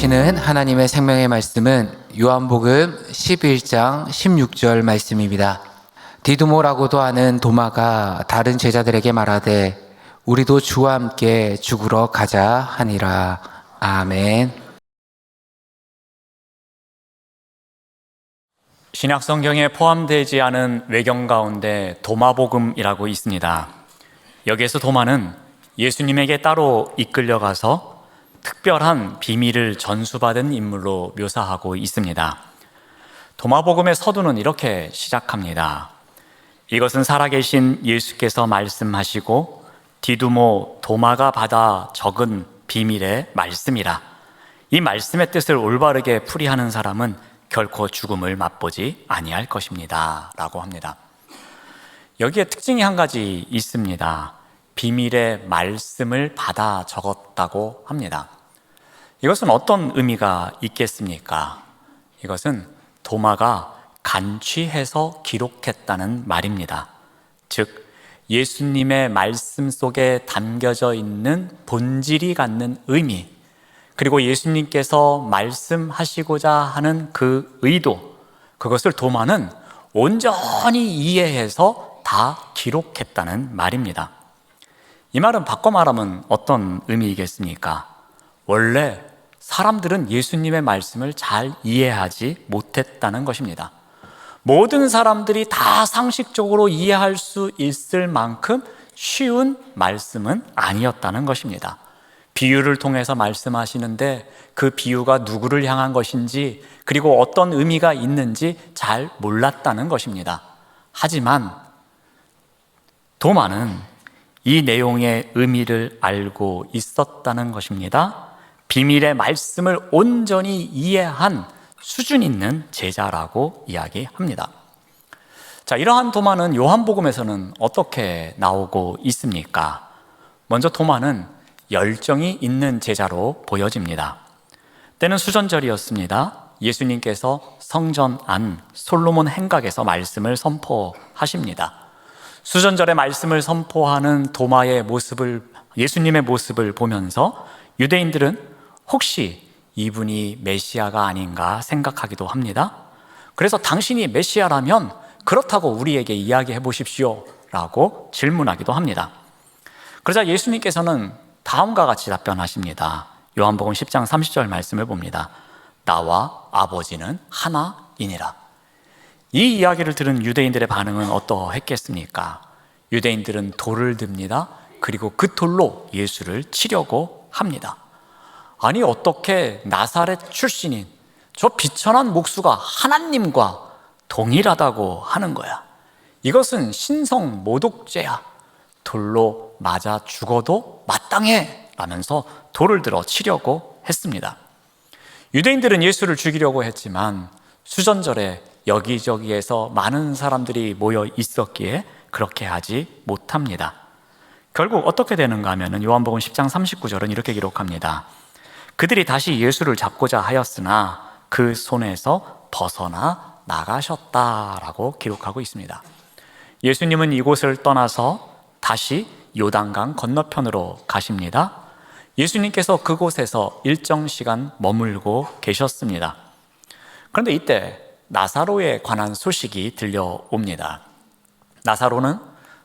주시는 하나님의 생명의 말씀은 요한복음 11장 16절 말씀입니다. 디두모라고도 하는 도마가 다른 제자들에게 말하되 우리도 주와 함께 죽으러 가자 하니라. 아멘. 신약 성경에 포함되지 않은 외경 가운데 도마복음이라고 있습니다. 여기에서 도마는 예수님에게 따로 이끌려가서 특별한 비밀을 전수받은 인물로 묘사하고 있습니다. 도마복음의 서두는 이렇게 시작합니다. 이것은 살아계신 예수께서 말씀하시고 디두모 도마가 받아 적은 비밀의 말씀이라. 이 말씀의 뜻을 올바르게 풀이하는 사람은 결코 죽음을 맛보지 아니할 것입니다 라고 합니다. 여기에 특징이 한 가지 있습니다. 비밀의 말씀을 받아 적었다고 합니다. 이것은 어떤 의미가 있겠습니까? 이것은 도마가 간취해서 기록했다는 말입니다. 즉 예수님의 말씀 속에 담겨져 있는 본질이 갖는 의미, 그리고 예수님께서 말씀하시고자 하는 그 의도, 그것을 도마는 온전히 이해해서 다 기록했다는 말입니다. 이 말은 바꿔 말하면 어떤 의미이겠습니까? 원래 사람들은 예수님의 말씀을 잘 이해하지 못했다는 것입니다. 모든 사람들이 다 상식적으로 이해할 수 있을 만큼 쉬운 말씀은 아니었다는 것입니다. 비유를 통해서 말씀하시는데 그 비유가 누구를 향한 것인지, 그리고 어떤 의미가 있는지 잘 몰랐다는 것입니다. 하지만 도마는 이 내용의 의미를 알고 있었다는 것입니다. 비밀의 말씀을 온전히 이해한 수준 있는 제자라고 이야기합니다. 자, 이러한 도마는 요한복음에서는 어떻게 나오고 있습니까? 먼저 도마는 열정이 있는 제자로 보여집니다. 때는 수전절이었습니다. 예수님께서 성전 안 솔로몬 행각에서 말씀을 선포하십니다. 수전절의 말씀을 선포하는 도마의 모습을, 예수님의 모습을 보면서 유대인들은 혹시 이분이 메시아가 아닌가 생각하기도 합니다. 그래서 당신이 메시아라면 그렇다고 우리에게 이야기해 보십시오 라고 질문하기도 합니다. 그러자 예수님께서는 다음과 같이 답변하십니다. 요한복음 10장 30절 말씀을 봅니다. 나와 아버지는 하나이니라. 이 이야기를 들은 유대인들의 반응은 어떠했겠습니까? 유대인들은 돌을 듭니다. 그리고 그 돌로 예수를 치려고 합니다. 아니, 어떻게 나사렛 출신인 저 비천한 목수가 하나님과 동일하다고 하는 거야? 이것은 신성 모독죄야. 돌로 맞아 죽어도 마땅해 라면서 돌을 들어 치려고 했습니다. 유대인들은 예수를 죽이려고 했지만 수전절에 여기저기에서 많은 사람들이 모여 있었기에 그렇게 하지 못합니다. 결국 어떻게 되는가 하면 요한복음 10장 39절은 이렇게 기록합니다. 그들이 다시 예수를 잡고자 하였으나 그 손에서 벗어나 나가셨다라고 기록하고 있습니다. 예수님은 이곳을 떠나서 다시 요단강 건너편으로 가십니다. 예수님께서 그곳에서 일정 시간 머물고 계셨습니다. 그런데 이때 나사로에 관한 소식이 들려옵니다. 나사로는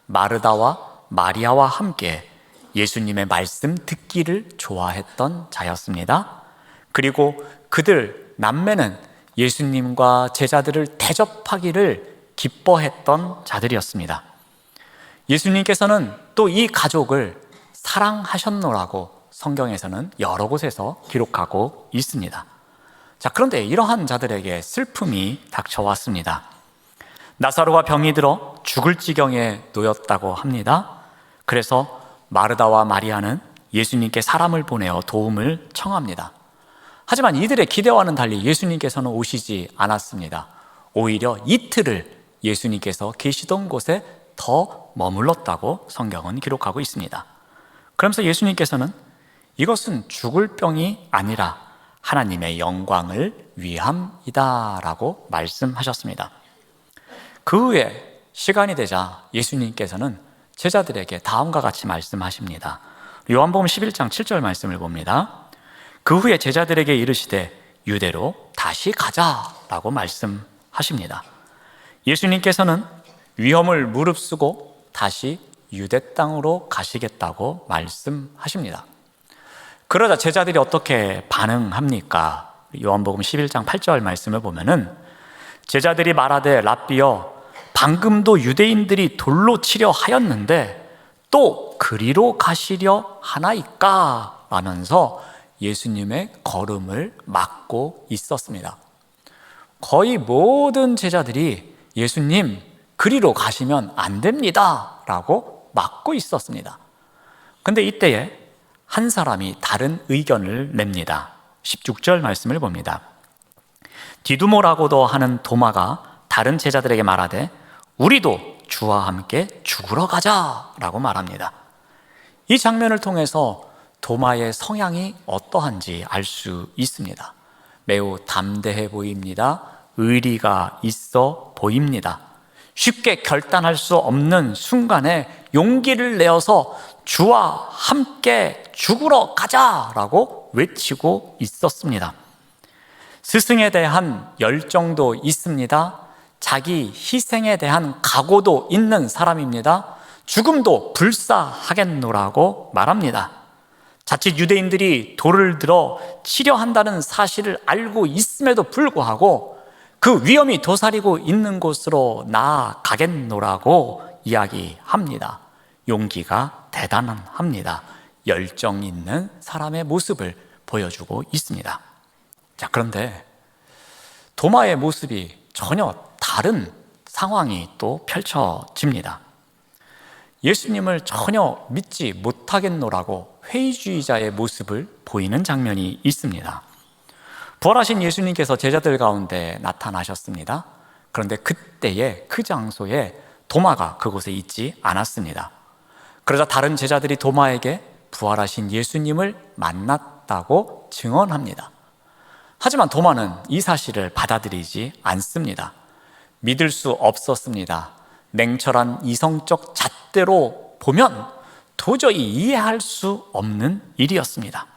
마르다와 마리아와 함께 예수님의 말씀 듣기를 좋아했던 자였습니다. 그리고 그들 남매는 예수님과 제자들을 대접하기를 기뻐했던 자들이었습니다. 예수님께서는 또 이 가족을 사랑하셨노라고 성경에서는 여러 곳에서 기록하고 있습니다. 자, 그런데 이러한 자들에게 슬픔이 닥쳐왔습니다. 나사로가 병이 들어 죽을 지경에 놓였다고 합니다. 그래서 마르다와 마리아는 예수님께 사람을 보내어 도움을 청합니다. 하지만 이들의 기대와는 달리 예수님께서는 오시지 않았습니다. 오히려 이틀을 예수님께서 계시던 곳에 더 머물렀다고 성경은 기록하고 있습니다. 그러면서 예수님께서는 이것은 죽을 병이 아니라 하나님의 영광을 위함이다 라고 말씀하셨습니다. 그 후에 시간이 되자 예수님께서는 제자들에게 다음과 같이 말씀하십니다. 요한복음 11장 7절 말씀을 봅니다. 그 후에 제자들에게 이르시되 유대로 다시 가자라고 말씀하십니다. 예수님께서는 위험을 무릅쓰고 다시 유대 땅으로 가시겠다고 말씀하십니다. 그러자 제자들이 어떻게 반응합니까? 요한복음 11장 8절 말씀을 보면은 제자들이 말하되 랍비여 방금도 유대인들이 돌로 치려 하였는데 또 그리로 가시려 하나이까? 라면서 예수님의 걸음을 막고 있었습니다. 거의 모든 제자들이 예수님 그리로 가시면 안 됩니다 라고 막고 있었습니다. 근데 이때에 한 사람이 다른 의견을 냅니다. 16절 말씀을 봅니다. 디두모라고도 하는 도마가 다른 제자들에게 말하되 우리도 주와 함께 죽으러 가자 라고 말합니다. 이 장면을 통해서 도마의 성향이 어떠한지 알 수 있습니다. 매우 담대해 보입니다. 의리가 있어 보입니다. 쉽게 결단할 수 없는 순간에 용기를 내어서 주와 함께 죽으러 가자라고 외치고 있었습니다. 스승에 대한 열정도 있습니다. 자기 희생에 대한 각오도 있는 사람입니다. 죽음도 불사하겠노라고 말합니다. 자칫 유대인들이 돌을 들어 치려 한다는 사실을 알고 있음에도 불구하고 그 위험이 도사리고 있는 곳으로 나아가겠노라고 이야기합니다. 용기가 대단합니다. 열정 있는 사람의 모습을 보여주고 있습니다. 자, 그런데 도마의 모습이 전혀 다른 상황이 또 펼쳐집니다. 예수님을 전혀 믿지 못하겠노라고 회의주의자의 모습을 보이는 장면이 있습니다. 부활하신 예수님께서 제자들 가운데 나타나셨습니다. 그런데 그때에 그 장소에 도마가 그곳에 있지 않았습니다. 그러자 다른 제자들이 도마에게 부활하신 예수님을 만났다고 증언합니다. 하지만 도마는 이 사실을 받아들이지 않습니다. 믿을 수 없었습니다. 냉철한 이성적 잣대로 보면 도저히 이해할 수 없는 일이었습니다.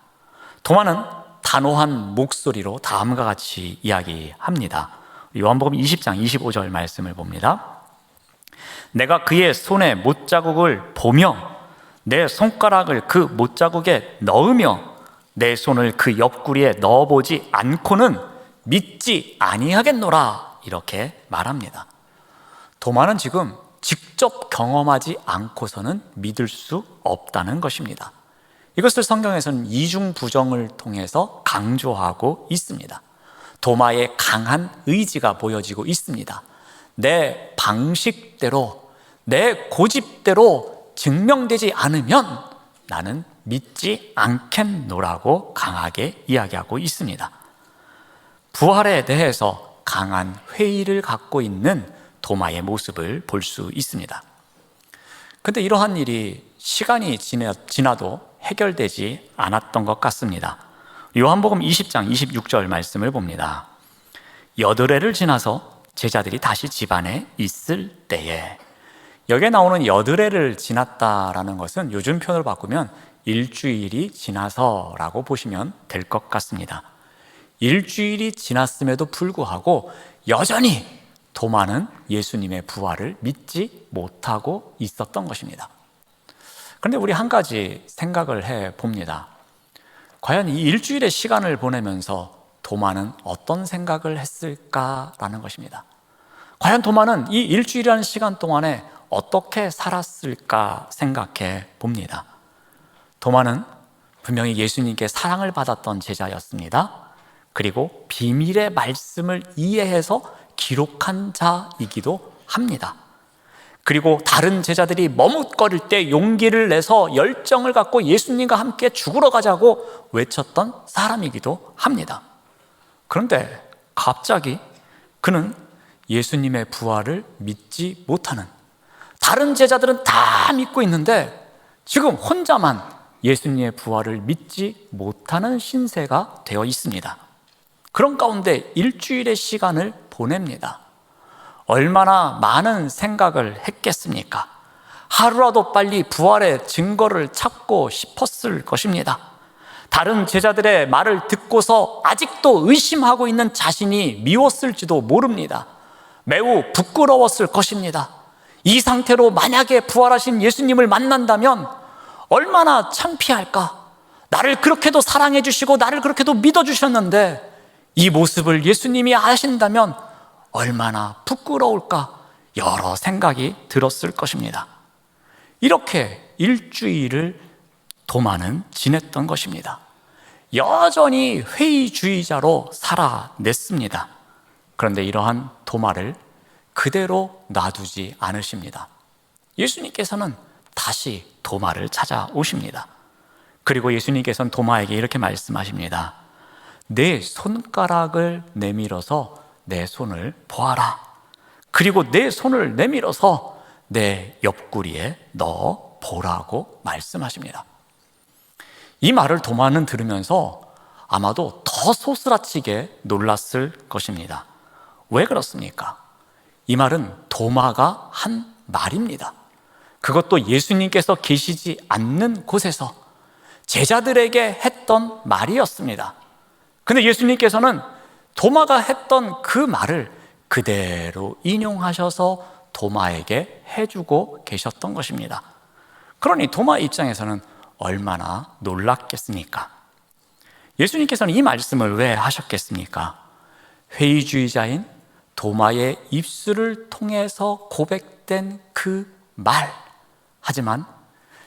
도마는 단호한 목소리로 다음과 같이 이야기합니다. 요한복음 20장 25절 말씀을 봅니다. 내가 그의 손에 못자국을 보며 내 손가락을 그 못자국에 넣으며 내 손을 그 옆구리에 넣어보지 않고는 믿지 아니하겠노라 이렇게 말합니다. 도마는 지금 직접 경험하지 않고서는 믿을 수 없다는 것입니다. 이것을 성경에서는 이중부정을 통해서 강조하고 있습니다. 도마의 강한 의지가 보여지고 있습니다. 내 방식대로, 내 고집대로 증명되지 않으면 나는 믿지 않겠노라고 강하게 이야기하고 있습니다. 부활에 대해서 강한 회의를 갖고 있는 도마의 모습을 볼 수 있습니다. 그런데 이러한 일이 시간이 지나도 해결되지 않았던 것 같습니다. 요한복음 20장 26절 말씀을 봅니다. 여드레를 지나서 제자들이 다시 집안에 있을 때에, 여기에 나오는 여드레를 지났다라는 것은 요즘 표현으로 바꾸면 일주일이 지나서라고 보시면 될 것 같습니다. 일주일이 지났음에도 불구하고 여전히 도마는 예수님의 부활을 믿지 못하고 있었던 것입니다. 그런데 우리 한 가지 생각을 해 봅니다. 과연 이 일주일의 시간을 보내면서 도마는 어떤 생각을 했을까라는 것입니다. 과연 도마는 이 일주일이라는 시간 동안에 어떻게 살았을까 생각해 봅니다. 도마는 분명히 예수님께 사랑을 받았던 제자였습니다. 그리고 비밀의 말씀을 이해해서 기록한 자이기도 합니다. 그리고 다른 제자들이 머뭇거릴 때 용기를 내서 열정을 갖고 예수님과 함께 죽으러 가자고 외쳤던 사람이기도 합니다. 그런데 갑자기 그는 예수님의 부활을 믿지 못하는, 다른 제자들은 다 믿고 있는데 지금 혼자만 예수님의 부활을 믿지 못하는 신세가 되어 있습니다. 그런 가운데 일주일의 시간을 보냅니다. 얼마나 많은 생각을 했겠습니까? 하루라도 빨리 부활의 증거를 찾고 싶었을 것입니다. 다른 제자들의 말을 듣고서 아직도 의심하고 있는 자신이 미웠을지도 모릅니다. 매우 부끄러웠을 것입니다. 이 상태로 만약에 부활하신 예수님을 만난다면 얼마나 창피할까? 나를 그렇게도 사랑해 주시고 나를 그렇게도 믿어 주셨는데 이 모습을 예수님이 아신다면 얼마나 부끄러울까? 여러 생각이 들었을 것입니다. 이렇게 일주일을 도마는 지냈던 것입니다. 여전히 회의주의자로 살아냈습니다. 그런데 이러한 도마를 그대로 놔두지 않으십니다. 예수님께서는 다시 도마를 찾아오십니다. 그리고 예수님께서는 도마에게 이렇게 말씀하십니다. 내 손가락을 내밀어서 내 손을 보아라. 그리고 내 손을 내밀어서 내 옆구리에 넣어 보라고 말씀하십니다. 이 말을 도마는 들으면서 아마도 더 소스라치게 놀랐을 것입니다. 왜 그렇습니까? 이 말은 도마가 한 말입니다. 그것도 예수님께서 계시지 않는 곳에서 제자들에게 했던 말이었습니다. 근데 예수님께서는 도마가 했던 그 말을 그대로 인용하셔서 도마에게 해주고 계셨던 것입니다. 그러니 도마 입장에서는 얼마나 놀랐겠습니까? 예수님께서는 이 말씀을 왜 하셨겠습니까? 회의주의자인 도마의 입술을 통해서 고백된 그 말, 하지만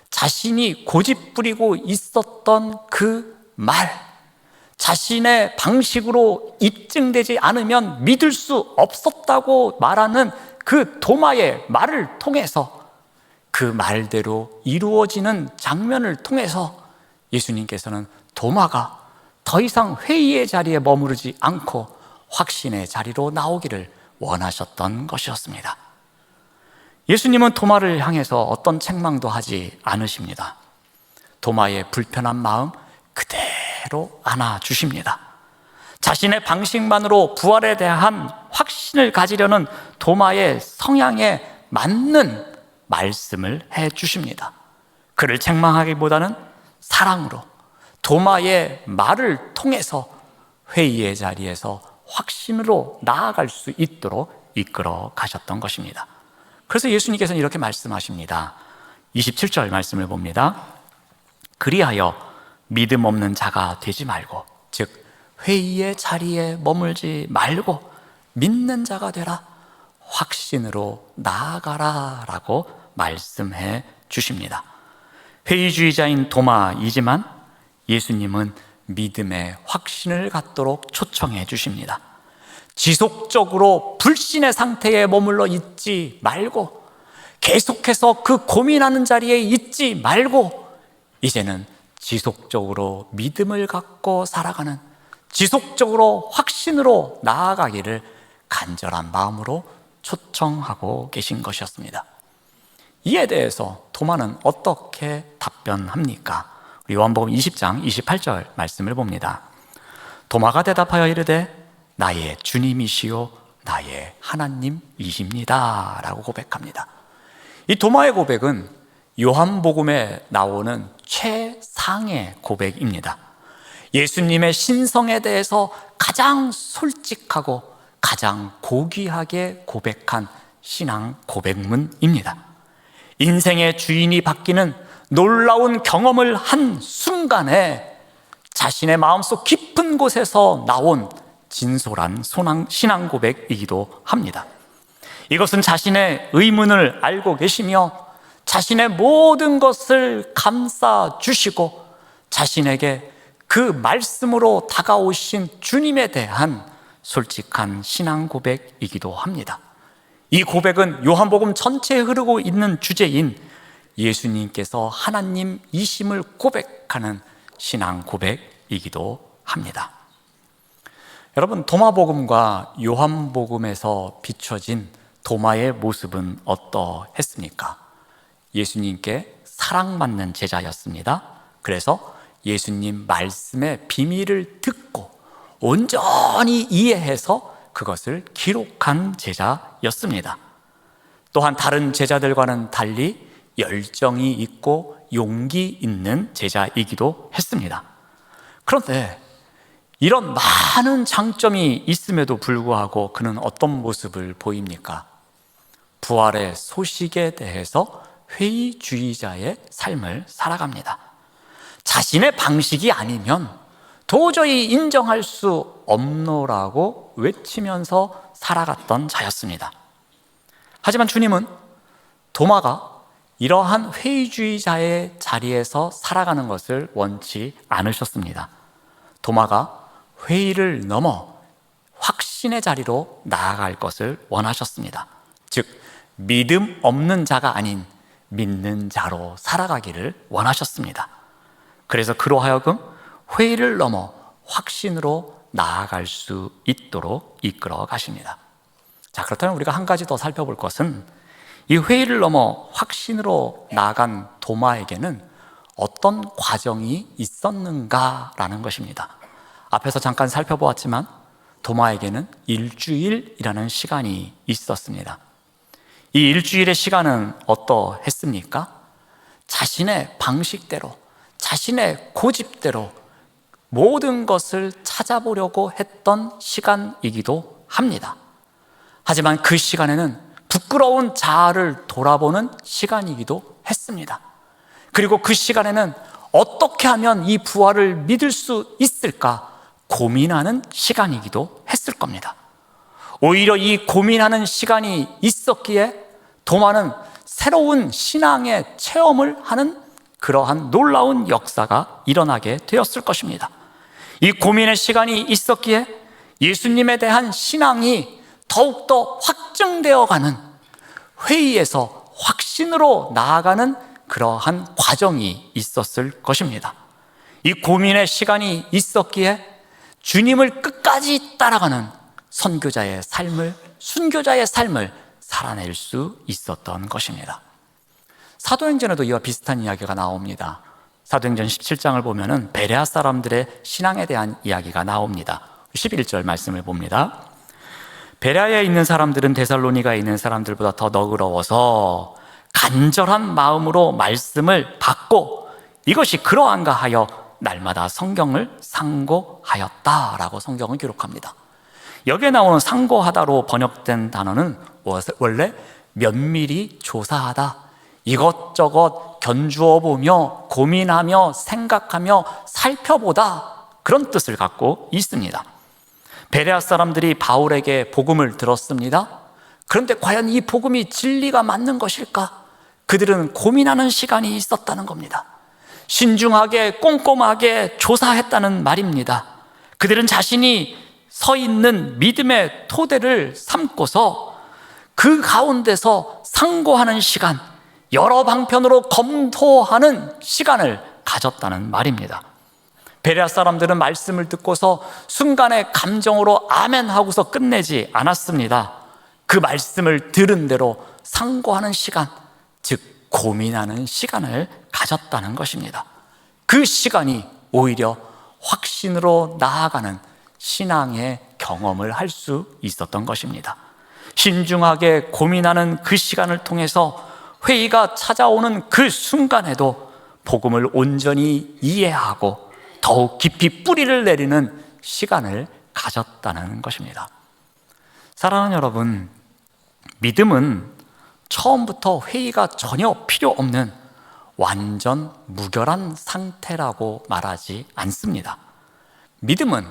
자신이 고집부리고 있었던 그 말, 자신의 방식으로 입증되지 않으면 믿을 수 없었다고 말하는 그 도마의 말을 통해서 그 말대로 이루어지는 장면을 통해서 예수님께서는 도마가 더 이상 회의의 자리에 머무르지 않고 확신의 자리로 나오기를 원하셨던 것이었습니다. 예수님은 도마를 향해서 어떤 책망도 하지 않으십니다. 도마의 불편한 마음 그대로 안아주십니다. 자신의 방식만으로 부활에 대한 확신을 가지려는 도마의 성향에 맞는 말씀을 해주십니다. 그를 책망하기보다는 사랑으로 도마의 말을 통해서 회의의 자리에서 확신으로 나아갈 수 있도록 이끌어 가셨던 것입니다. 그래서 예수님께서는 이렇게 말씀하십니다. 27절 말씀을 봅니다. 그리하여 믿음 없는 자가 되지 말고, 즉 회의의 자리에 머물지 말고 믿는 자가 되라, 확신으로 나아가라 라고 말씀해 주십니다. 회의주의자인 도마이지만 예수님은 믿음의 확신을 갖도록 초청해 주십니다. 지속적으로 불신의 상태에 머물러 있지 말고, 계속해서 그 고민하는 자리에 있지 말고, 이제는 지속적으로 믿음을 갖고 살아가는, 지속적으로 확신으로 나아가기를 간절한 마음으로 초청하고 계신 것이었습니다. 이에 대해서 도마는 어떻게 답변합니까? 우리 요한복음 20장 28절 말씀을 봅니다. 도마가 대답하여 이르되 나의 주님이시요 나의 하나님이십니다 라고 고백합니다. 이 도마의 고백은 요한복음에 나오는 최상의 고백입니다. 예수님의 신성에 대해서 가장 솔직하고 가장 고귀하게 고백한 신앙 고백문입니다. 인생의 주인이 바뀌는 놀라운 경험을 한 순간에 자신의 마음속 깊은 곳에서 나온 진솔한 신앙 고백이기도 합니다. 이것은 자신의 의문을 알고 계시며 자신의 모든 것을 감싸 주시고 자신에게 그 말씀으로 다가오신 주님에 대한 솔직한 신앙 고백이기도 합니다. 이 고백은 요한복음 전체에 흐르고 있는 주제인 예수님께서 하나님이심을 고백하는 신앙 고백이기도 합니다. 여러분, 도마복음과 요한복음에서 비춰진 도마의 모습은 어떠했습니까? 예수님께 사랑받는 제자였습니다. 그래서 예수님 말씀의 비밀을 듣고 온전히 이해해서 그것을 기록한 제자였습니다. 또한 다른 제자들과는 달리 열정이 있고 용기 있는 제자이기도 했습니다. 그런데 이런 많은 장점이 있음에도 불구하고 그는 어떤 모습을 보입니까? 부활의 소식에 대해서 회의주의자의 삶을 살아갑니다. 자신의 방식이 아니면 도저히 인정할 수 없노라고 외치면서 살아갔던 자였습니다. 하지만 주님은 도마가 이러한 회의주의자의 자리에서 살아가는 것을 원치 않으셨습니다. 도마가 회의를 넘어 확신의 자리로 나아갈 것을 원하셨습니다. 즉, 믿음 없는 자가 아닌 믿는 자로 살아가기를 원하셨습니다. 그래서 그로 하여금 회의를 넘어 확신으로 나아갈 수 있도록 이끌어 가십니다. 자, 그렇다면 우리가 한 가지 더 살펴볼 것은 이 회의를 넘어 확신으로 나아간 도마에게는 어떤 과정이 있었는가라는 것입니다. 앞에서 잠깐 살펴보았지만 도마에게는 일주일이라는 시간이 있었습니다. 이 일주일의 시간은 어떠했습니까? 자신의 방식대로, 자신의 고집대로 모든 것을 찾아보려고 했던 시간이기도 합니다. 하지만 그 시간에는 부끄러운 자아를 돌아보는 시간이기도 했습니다. 그리고 그 시간에는 어떻게 하면 이 부활을 믿을 수 있을까 고민하는 시간이기도 했을 겁니다. 오히려 이 고민하는 시간이 있었기에 도마는 새로운 신앙의 체험을 하는 그러한 놀라운 역사가 일어나게 되었을 것입니다. 이 고민의 시간이 있었기에 예수님에 대한 신앙이 더욱더 확증되어 가는, 회의에서 확신으로 나아가는 그러한 과정이 있었을 것입니다. 이 고민의 시간이 있었기에 주님을 끝까지 따라가는 선교자의 삶을, 순교자의 삶을 살아낼 수 있었던 것입니다. 사도행전에도 이와 비슷한 이야기가 나옵니다. 사도행전 17장을 보면은 베레아 사람들의 신앙에 대한 이야기가 나옵니다. 11절 말씀을 봅니다. 베레아에 있는 사람들은 데살로니가에 있는 사람들보다 더 너그러워서 간절한 마음으로 말씀을 받고 이것이 그러한가 하여 날마다 성경을 상고하였다라고 성경은 기록합니다. 여기에 나오는 상고하다로 번역된 단어는 원래 면밀히 조사하다, 이것저것 견주어 보며 고민하며 생각하며 살펴보다, 그런 뜻을 갖고 있습니다. 베레아 사람들이 바울에게 복음을 들었습니다. 그런데 과연 이 복음이 진리가 맞는 것일까? 그들은 고민하는 시간이 있었다는 겁니다. 신중하게 꼼꼼하게 조사했다는 말입니다. 그들은 자신이 서 있는 믿음의 토대를 삼고서 그 가운데서 상고하는 시간, 여러 방편으로 검토하는 시간을 가졌다는 말입니다. 베레아 사람들은 말씀을 듣고서 순간의 감정으로 아멘 하고서 끝내지 않았습니다. 그 말씀을 들은 대로 상고하는 시간, 즉 고민하는 시간을 가졌다는 것입니다. 그 시간이 오히려 확신으로 나아가는 신앙의 경험을 할 수 있었던 것입니다. 신중하게 고민하는 그 시간을 통해서 회의가 찾아오는 그 순간에도 복음을 온전히 이해하고 더욱 깊이 뿌리를 내리는 시간을 가졌다는 것입니다. 사랑하는 여러분, 믿음은 처음부터 회의가 전혀 필요 없는 완전 무결한 상태라고 말하지 않습니다. 믿음은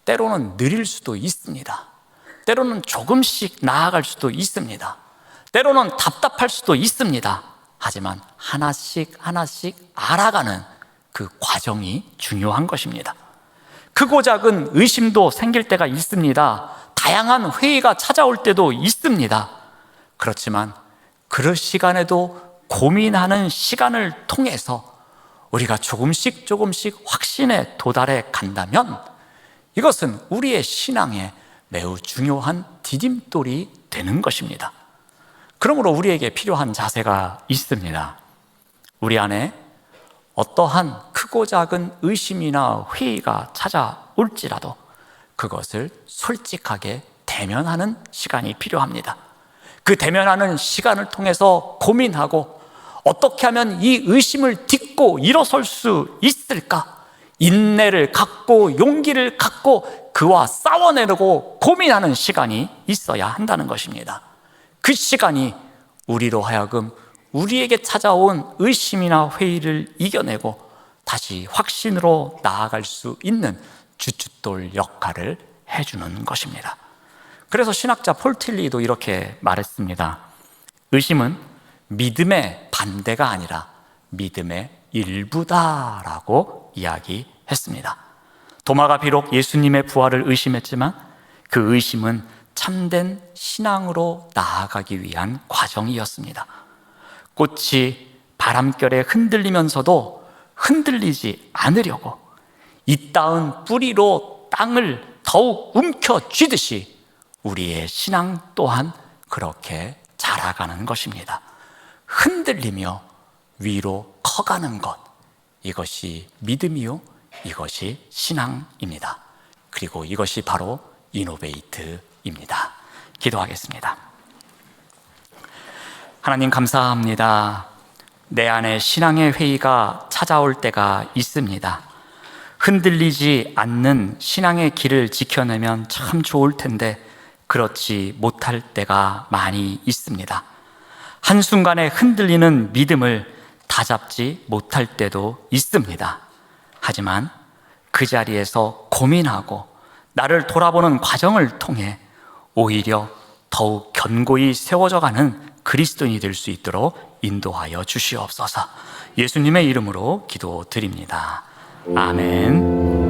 때로는 느릴 수도 있습니다. 때로는 조금씩 나아갈 수도 있습니다. 때로는 답답할 수도 있습니다. 하지만 하나씩 하나씩 알아가는 그 과정이 중요한 것입니다. 크고 작은 의심도 생길 때가 있습니다. 다양한 회의가 찾아올 때도 있습니다. 그렇지만 그 시간에도 고민하는 시간을 통해서 우리가 조금씩 확신에 도달해 간다면 이것은 우리의 신앙에 매우 중요한 디딤돌이 되는 것입니다. 그러므로 우리에게 필요한 자세가 있습니다. 우리 안에 어떠한 크고 작은 의심이나 회의가 찾아올지라도 그것을 솔직하게 대면하는 시간이 필요합니다. 그 대면하는 시간을 통해서 고민하고 어떻게 하면 이 의심을 딛고 일어설 수 있을까? 인내를 갖고 용기를 갖고 그와 싸워내려고 고민하는 시간이 있어야 한다는 것입니다. 그 시간이 우리로 하여금 우리에게 찾아온 의심이나 회의를 이겨내고 다시 확신으로 나아갈 수 있는 주춧돌 역할을 해주는 것입니다. 그래서 신학자 폴 틸리도 이렇게 말했습니다. 의심은 믿음의 반대가 아니라 믿음의 일부다라고 이야기했습니다. 도마가 비록 예수님의 부활을 의심했지만 그 의심은 참된 신앙으로 나아가기 위한 과정이었습니다. 꽃이 바람결에 흔들리면서도 흔들리지 않으려고 잇따은 뿌리로 땅을 더욱 움켜쥐듯이 우리의 신앙 또한 그렇게 자라가는 것입니다. 흔들리며 위로 커가는 것, 이것이 믿음이요, 이것이 신앙입니다. 그리고 이것이 바로 이노베이트입니다. 기도하겠습니다. 하나님 감사합니다. 내 안에 신앙의 회의가 찾아올 때가 있습니다. 흔들리지 않는 신앙의 길을 지켜내면 참 좋을 텐데 그렇지 못할 때가 많이 있습니다. 한순간에 흔들리는 믿음을 다잡지 못할 때도 있습니다. 하지만 그 자리에서 고민하고 나를 돌아보는 과정을 통해 오히려 더욱 견고히 세워져가는 그리스도인이 될 수 있도록 인도하여 주시옵소서. 예수님의 이름으로 기도드립니다. 아멘.